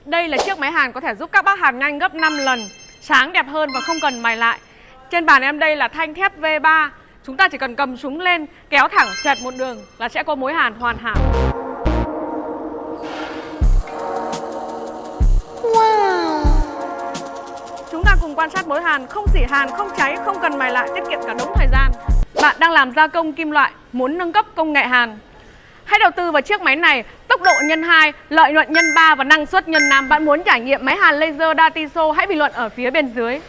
Đây là chiếc máy hàn có thể giúp các bác hàn nhanh gấp 5 lần, sáng đẹp hơn và không cần mài lại. Trên bàn em đây là thanh thép V3. Chúng ta chỉ cần cầm súng lên, kéo thẳng xoẹt một đường là sẽ có mối hàn hoàn hảo. Wow. Chúng ta cùng quan sát mối hàn, không xỉ hàn, không cháy, không cần mài lại, tiết kiệm cả đống thời gian. Bạn đang làm gia công kim loại, muốn nâng cấp công nghệ hàn, hãy đầu tư vào chiếc máy này. Tốc độ nhân 2, lợi nhuận nhân 3 và năng suất nhân 5. Bạn muốn trải nghiệm máy hàn laser Datiso? Hãy bình luận ở phía bên dưới.